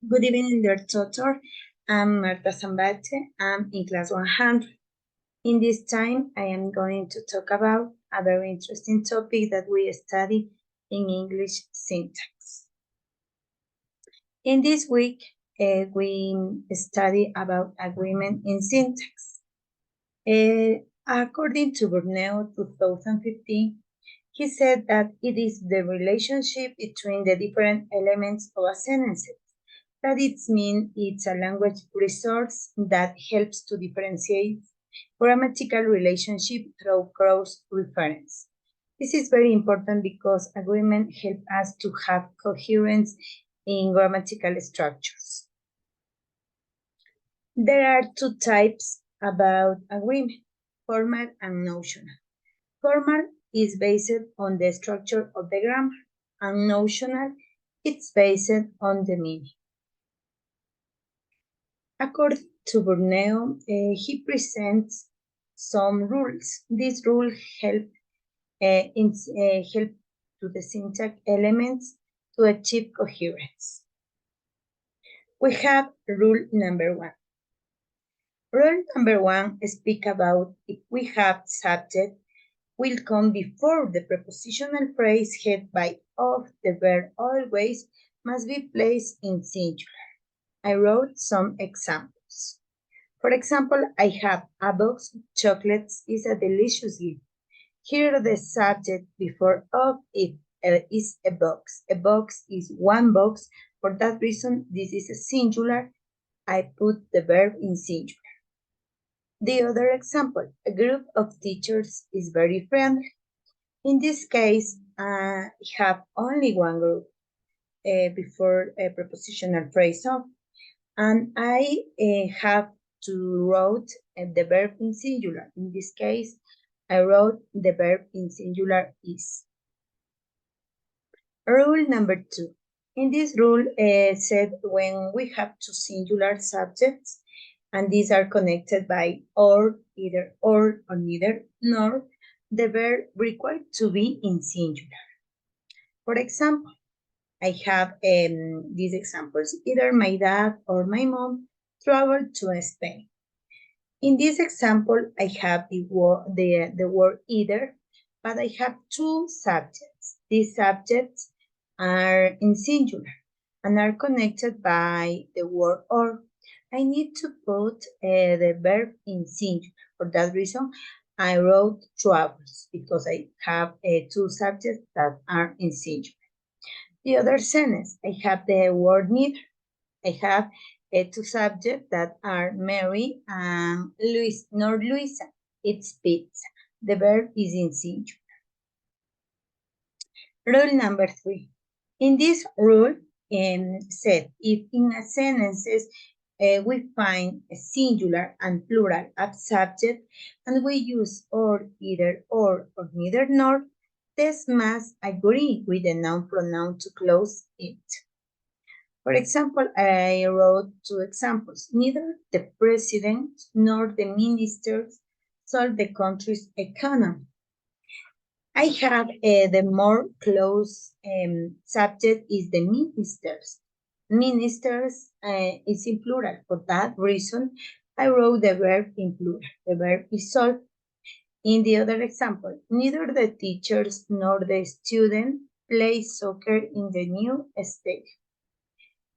Good evening, dear tutor. I'm Marta Zambate. I'm in class 100. In this time, I am going to talk about a very interesting topic that we study in English syntax. In this week, we study about agreement in syntax. According to Burneo 2015, he said that it is the relationship between the different elements of a sentence. That it means it's a language resource that helps to differentiate grammatical relationship through cross-reference. This is very important because agreement helps us to have coherence in grammatical structures. There are two types about agreement, formal and notional. Formal is based on the structure of the grammar, and notional, it's based on the meaning. According to Burneo, he presents some rules. These rules help help to the syntax elements to achieve coherence. We have rule number 1. Rule number 1 speaks about if we have subject will come before the prepositional phrase head by of the verb always must be placed in singular. I wrote some examples. For example, I have a box of chocolates is a delicious gift. Here the subject before of it is a box. A box is one box. For that reason, this is a singular. I put the verb in singular. The other example, a group of teachers is very friendly. In this case, I have only one group before a prepositional phrase of, and I have to write the verb in singular. In this case, I wrote the verb in singular is. Rule number 2. In this rule, said when we have two singular subjects, and these are connected by or, either or neither nor, the verb required to be in singular. For example, I have these examples. Either my dad or my mom traveled to Spain. In this example, I have the word either, but I have two subjects. These subjects are in singular and are connected by the word or. I need to put the verb in singular. For that reason, I wrote travels because I have two subjects that are in singular. The other sentence, I have the word neither. I have two subjects that are Mary and Luis, nor Luisa. It's pizza. The verb is in singular. Rule number 3. In this rule, said if in a sentences we find a singular and plural of subject and we use or, either or neither nor, this must agree with the noun pronoun to close it. For example, I wrote two examples. Neither the president nor the ministers solve the country's economy. I have the more close subject is the ministers. Ministers is in plural. For that reason, I wrote the verb in plural. The verb is solve. In the other example, neither the teachers nor the student play soccer in the new stadium.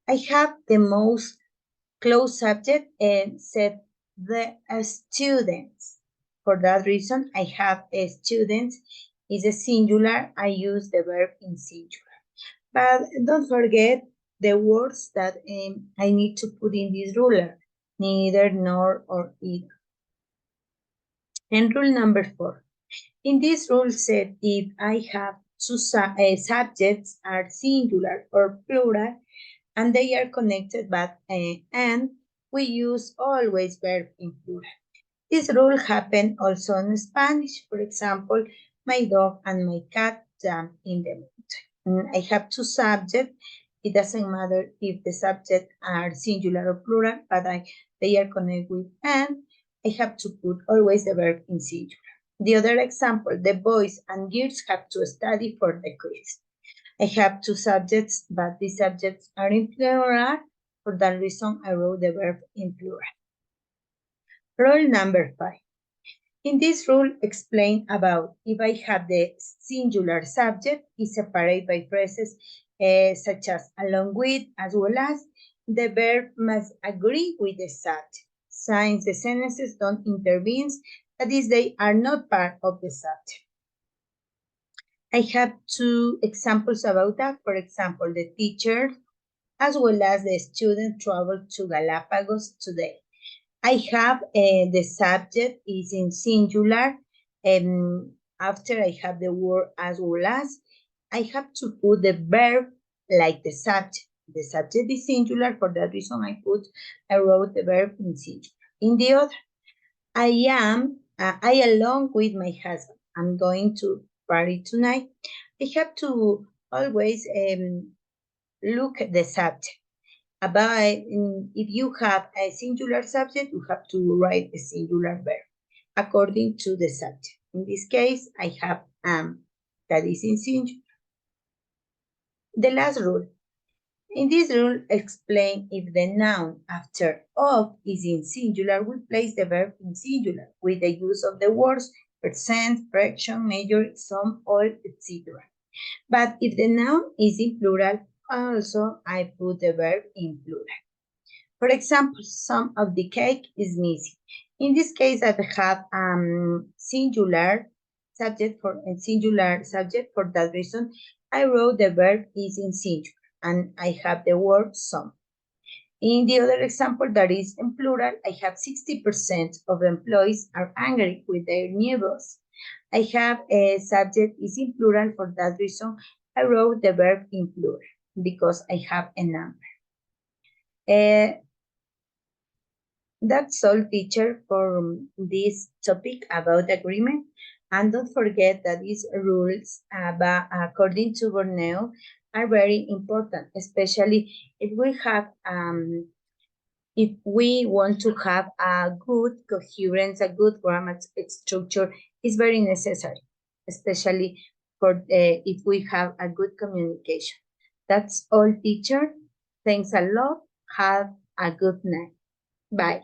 I have the most close subject and said the students. For that reason, I have a students is a singular. I use the verb in singular. But don't forget the words that I need to put in this ruler, neither, nor, or either. And rule number 4. In this rule said if I have two subjects are singular or plural, and they are connected but and we use always verb in plural. This rule happened also in Spanish. For example, my dog and my cat jump in the mountain. I have two subjects. It doesn't matter if the subjects are singular or plural, but they are connected with and. I have to put always the verb in singular. The other example, the boys and girls have to study for the quiz. I have two subjects, but these subjects are in plural For that reason, I wrote the verb in plural. Rule number 5. In this rule, explain about if I have the singular subject is separated by phrases such as along with, as well as. The verb must agree with the subject. Since the sentences don't intervene, that is, they are not part of the subject. I have 2 examples about that. For example, the teacher as well as the student traveled to Galapagos today. I have the subject is in singular, and after I have the word as well as, I have to put the verb like the subject. The subject is singular, for that reason I wrote the verb in singular. In the other, I along with my husband, I'm going to party tonight. I have to always look at the subject. If you have a singular subject, you have to write a singular verb according to the subject. In this case, I have that is in singular. The last rule. In this rule, explain if the noun after of is in singular, we place the verb in singular with the use of the words percent, fraction, major, some, all, etc. But if the noun is in plural, also I put the verb in plural. For example, some of the cake is missing. In this case, I have singular subject for that reason. I wrote the verb is in singular and I have the word some. In the other example that is in plural, I have 60% of employees are angry with their new boss. I have a subject is in plural, for that reason I wrote the verb in plural because I have a number. That's all, teacher, for this topic about agreement. And don't forget that these rules, according to Borneo, are very important, especially if we want to have a good coherence, a good grammar structure, is very necessary, especially for if we have a good communication. That's all, teacher. Thanks a lot. Have a good night. Bye.